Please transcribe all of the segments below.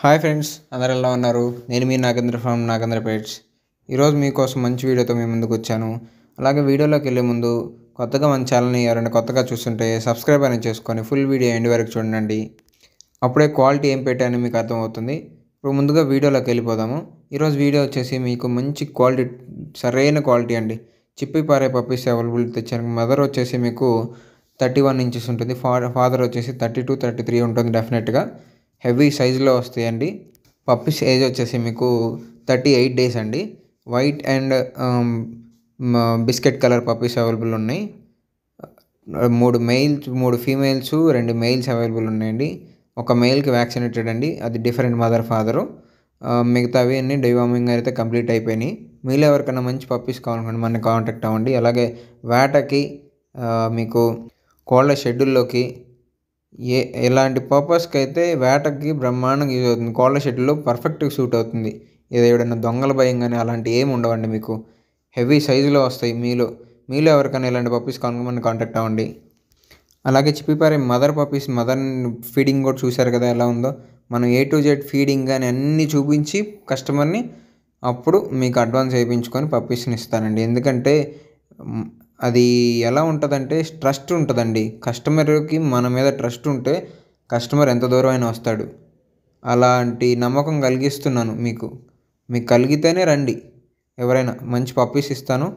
Hi friends, అందరు ఎలా ఉన్నారు? నేను మీ నాగేంద్ర ఫ్రమ్ నాగేంద్ర పెట్స్. ఈరోజు మీకోసం మంచి వీడియోతో మీ ముందుకు వచ్చాను. అలాగే వీడియోలోకి వెళ్ళే ముందు కొత్తగా మన ఛానల్ని ఎవరైనా కొత్తగా చూస్తుంటే సబ్స్క్రైబ్ అనేది చేసుకొని ఫుల్ వీడియో ఎండ్ వరకు చూడండి. అప్పుడే క్వాలిటీ ఏం పెట్టానో మీకు అర్థమవుతుంది. ఇప్పుడు ముందుగా వీడియోలోకి వెళ్ళిపోదాము. ఈరోజు వీడియో వచ్చేసి మీకు మంచి క్వాలిటీ, సరైన క్వాలిటీ అండి. చిప్పి పారే పప్పీస్ అవైలబుల్ తెచ్చాను. మదర్ వచ్చేసి మీకు 31 ఇంచెస్ ఉంటుంది. ఫాదర్ వచ్చేసి 32, 33 ఉంటుంది. డెఫినెట్గా హెవీ సైజులో వస్తాయండి. పప్పీస్ ఏజ్ వచ్చేసి మీకు 38 డేస్ అండి. White and biscuit colour puppies available ఉన్నాయి. 3 ఫీమేల్స్ 2 మెయిల్స్ అవైలబుల్ ఉన్నాయండి. ఒక మెయిల్కి వ్యాక్సినేటెడ్ అండి, అది డిఫరెంట్ మదర్ ఫాదరు. మిగతావి అన్నీ డివార్మింగ్ అయితే కంప్లీట్ అయిపోయినాయి. మీలో ఎవరికైనా మంచి పప్పీస్ కావాలనుకోండి మన కాంటాక్ట్ అవ్వండి. అలాగే వేటకి, మీకు కోళ్ళ షెడ్యూల్లోకి, ఎలాంటి పర్పస్కి అయితే వేటకి బ్రహ్మాండంగా యూజ్ అవుతుంది. కోళ్ళ షెడ్యూల్లో పర్ఫెక్ట్గా సూట్ అవుతుంది. ఏదైనా దొంగల భయం కానీ అలాంటివి ఏమి ఉండవండి. మీకు హెవీ సైజులో వస్తాయి. మీలో ఎవరికైనా ఇలాంటి పప్పీస్ కావాలనుకుంటే కాంటాక్ట్ అవ్వండి. అలాగే చిప్పిపారే మదర్ పప్పీస్, మదర్ ఫీడింగ్ కూడా చూశారు కదా ఎలా ఉందో. మనం A to Z ఫీడింగ్ కానీ అన్నీ చూపించి కస్టమర్ని అప్పుడు మీకు అడ్వాన్స్ వేయించుకొని పప్పీస్ని ఇస్తానండి. ఎందుకంటే అది ఎలా ఉంటుందంటే ట్రస్ట్ ఉంటుందండి. కస్టమర్కి మన మీద ట్రస్ట్ ఉంటే కస్టమర్ ఎంత దూరం అయినా వస్తాడు. అలాంటి నమ్మకం కలిగిస్తున్నాను మీకు కలిగితేనే రండి. ఎవరైనా మంచి పప్పీస్ ఇస్తాను,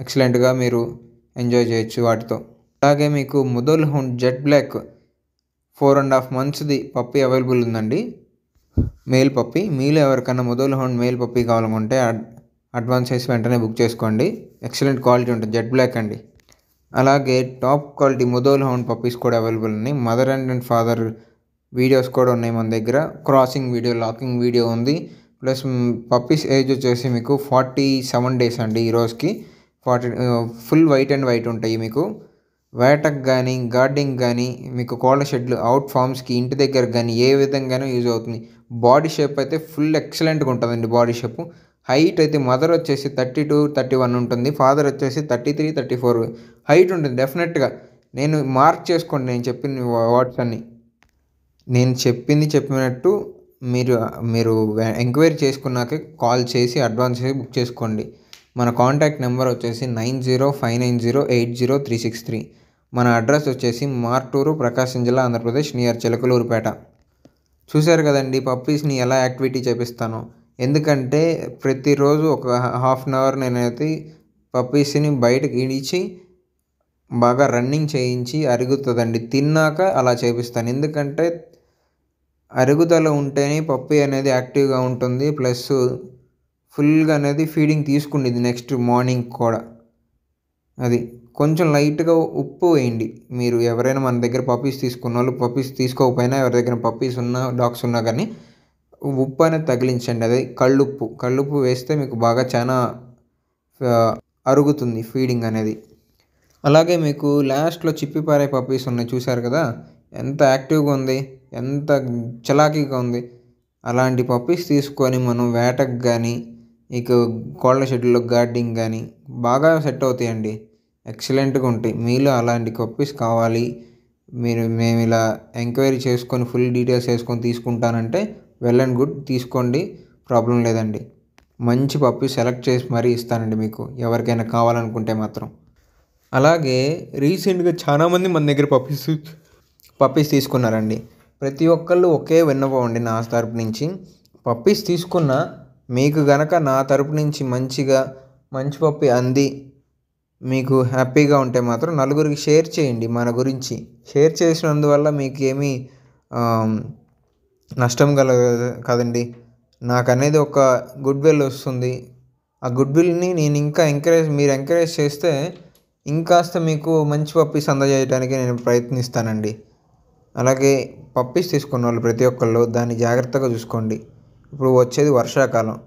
ఎక్సలెంట్గా మీరు ఎంజాయ్ చేయొచ్చు వాటితో. అలాగే మీకు ముదోల్ హౌండ్ జెట్ బ్లాక్ 4.5 monthsది పప్పీ అవైలబుల్ ఉందండి, మేల్ పప్పీ. మీలో ఎవరికైనా ముదోల్ హౌండ్ మేల్ పప్పీ కావాలనుకుంటే అడ్వాన్స్ చేసి వెంటనే బుక్ చేసుకోండి. ఎక్సలెంట్ క్వాలిటీ ఉంటుంది, జెట్ బ్లాక్ అండి. అలాగే top quality Mudhol hound puppies కూడా అవైలబుల్ ఉన్నాయి. మదర్ అండ్ ఫాదర్ వీడియోస్ కూడా ఉన్నాయి మన దగ్గర. క్రాసింగ్ వీడియో, లాకింగ్ వీడియో ఉంది. ప్లస్ పప్పీస్ ఏజ్ వచ్చేసి మీకు 47 డేస్ అండి. ఈ రోజుకి ఫుల్ వైట్ అండ్ వైట్ ఉంటాయి. మీకు వేటకు కానీ, గార్డింగ్ కానీ, మీకు కోళ్ళ షెడ్లు, అవుట్ ఫార్మ్స్కి, ఇంటి దగ్గర కానీ ఏ విధంగానూ యూజ్ అవుతుంది. బాడీ షేప్ అయితే ఫుల్ ఎక్సలెంట్గా ఉంటుందండి. బాడీ షేప్, హైట్ అయితే మదర్ వచ్చేసి 32, 31 ఉంటుంది. ఫాదర్ వచ్చేసి 33, 34 హైట్ ఉంటుంది. డెఫినెట్గా నేను మార్క్ చేసుకోండి నేను చెప్పిన వర్డ్స్ అన్నీ. నేను చెప్పినట్టు మీరు ఎంక్వైరీ చేసుకున్నాకే కాల్ చేసి అడ్వాన్స్ బుక్ చేసుకోండి. మన కాంటాక్ట్ నెంబర్ వచ్చేసి 9059080363. మన అడ్రస్ వచ్చేసి మార్టూరు, ప్రకాశం జిల్లా, ఆంధ్రప్రదేశ్, నియర్ చిలకలూరుపేట. చూశారు కదండి పప్పీస్ని ఎలా యాక్టివిటీ చేపిస్తానో. ఎందుకంటే ప్రతిరోజు ఒక హాఫ్ అన్ అవర్ నేనైతే పప్పీస్ని బయటకు ఈడ్చి బాగా రన్నింగ్ చేయించి అరుగుతుందండి. తిన్నాక అలా చేపిస్తాను. ఎందుకంటే అరుగుదల ఉంటేనే పప్పీ అనేది యాక్టివ్గా ఉంటుంది. ప్లస్ ఫుల్గా అనేది ఫీడింగ్ తీసుకుంటుంది నెక్స్ట్ మార్నింగ్ కూడా. అది కొంచెం లైట్గా ఉప్పు వేయండి. మీరు ఎవరైనా మన దగ్గర పప్పీస్ తీసుకున్న వాళ్ళు, పప్పీస్ తీసుకోకపోయినా ఎవరి దగ్గర పప్పీస్ ఉన్నా, డాగ్స్ ఉన్నా కానీ ఉప్పు అనేది తగిలించండి. అదే కళ్ళుప్పు వేస్తే మీకు బాగా చాలా అరుగుతుంది ఫీడింగ్ అనేది. అలాగే మీకు లాస్ట్లో చిప్పిపారే పప్పీస్ ఉన్నాయి, చూశారు కదా ఎంత యాక్టివ్గా ఉంది, ఎంత చలాకీగా ఉంది. అలాంటి పప్పీస్ తీసుకొని మనం వేటకు కానీ, ఇక కోళ్ళ షెడ్యూల్లో గార్డింగ్ కానీ బాగా సెట్ అవుతాయండి. ఎక్సలెంట్గా ఉంటాయి. మీలో అలాంటి పప్పీస్ కావాలి, మేము ఇలా ఎంక్వైరీ చేసుకొని ఫుల్ డీటెయిల్స్ వేసుకొని తీసుకుంటానంటే వెల్ అండ్ గుడ్, తీసుకోండి, ప్రాబ్లం లేదండి. మంచి పప్పీస్ సెలెక్ట్ చేసి మరీ ఇస్తానండి మీకు, ఎవరికైనా కావాలనుకుంటే మాత్రం. అలాగే రీసెంట్గా చాలామంది మన దగ్గర పప్పీస్ తీసుకున్నారండి. ప్రతి ఒక్కళ్ళు ఒకే విన్నపం అండి నా తరపు నుంచి. పప్పీస్ తీసుకున్న మీకు గనక నా తరపు నుంచి మంచి పప్పీ అంది మీకు హ్యాపీగా ఉంటే మాత్రం నలుగురికి షేర్ చేయండి. మన గురించి షేర్ చేసినందువల్ల మీకు ఏమీ నష్టం కదండి. నాకు అనేది ఒక గుడ్ విల్ వస్తుంది. ఆ గుడ్ విల్ని నేను ఇంకా మీరు ఎంకరేజ్ చేస్తే ఇంకాస్త మీకు మంచి పప్పీస్ అందజేయడానికి నేను ప్రయత్నిస్తానండి. అలాగే పప్పీస్ తీసుకున్న వాళ్ళు ప్రతి ఒక్కళ్ళు దాన్ని జాగ్రత్తగా చూసుకోండి. ఇప్పుడు వచ్చేది వర్షాకాలం,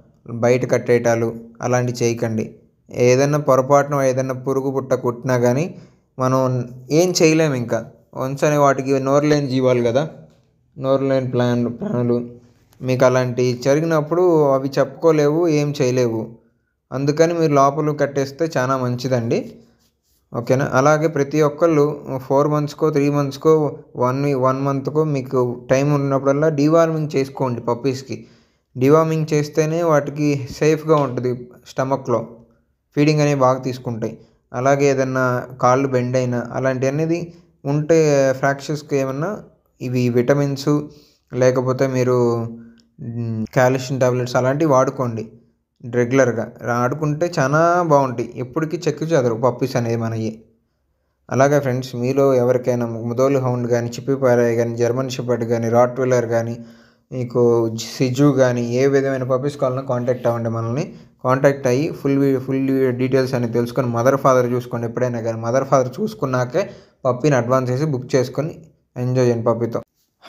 బయట కట్టేయటాలు అలాంటివి చేయకండి. ఏదైనా పొరపాటున ఏదైనా పురుగు పుట్ట కుట్టినా కానీ మనం ఏం చేయలేము. ఇంకా వన్స్ అనే వాటికి నోరు లేని జీవాలు కదా, నోరు లేని ప్రాణులు. మీకు అలాంటి జరిగినప్పుడు అవి చెప్పుకోలేవు, ఏం చేయలేవు. అందుకని మీరు లోపల కట్టేస్తే చాలా మంచిదండి. ఓకేనా. అలాగే ప్రతి ఒక్కళ్ళు 4 మంత్స్‌కో, 3 మంత్స్‌కో, 1 మంత్‌కో మీకు టైం ఉన్నప్పుడల్లా డీవార్మింగ్ చేసుకోండి పప్పీస్‌కి. డీవార్మింగ్ చేస్తేనే వాటికి సేఫ్‌గా ఉంటది స్టమక్‌లో. ఫీడింగ్ అనేవి బాగా తీసుకుంటాయి. అలాగే ఏదన్నా కాళ్ళు బెండ్ అయినా అలాంటియనేది ఉంటే ఫ్రాక్చర్స్‌కి ఏమన్నా ఇవి విటమిన్సు లేకపోతే మీరు కాల్షియం టాబ్లెట్స్ అలాంటివి వాడుకోండి రెగ్యులర్‌గా. వాడుకుంటే చానా బావుంటాయి. ఎప్పటికి చెక్కు చెదరవు పప్పీస్ అనేవి మనయి. అలాగే ఫ్రెండ్స్ మీలో ఎవరికైనా ముధోల్ హౌండ్ గానీ, చిప్పీ పారాయ్ గానీ, జర్మన్ షెపర్డ్ గానీ, రాట్‌వీలర్ గానీ, మీకు సిజు గానీ ఏ విధమైన పప్పీస్ కావాలన్నా కాంటాక్ట్ అవ్వండి మనల్ని. కాంటాక్ట్ అయ్యి ఫుల్ డీటెయిల్స్ అనేది తెలుసుకొని మదర్, ఫాదర్ చూసుకోండి ఎప్పుడైనా గానీ. మదర్, ఫాదర్ చూసుకున్నాకే పప్పీని అడ్వాన్స్ చేసి బుక్ చేసుకొని ఎంజాయ్ చేయండి పప్పీతో.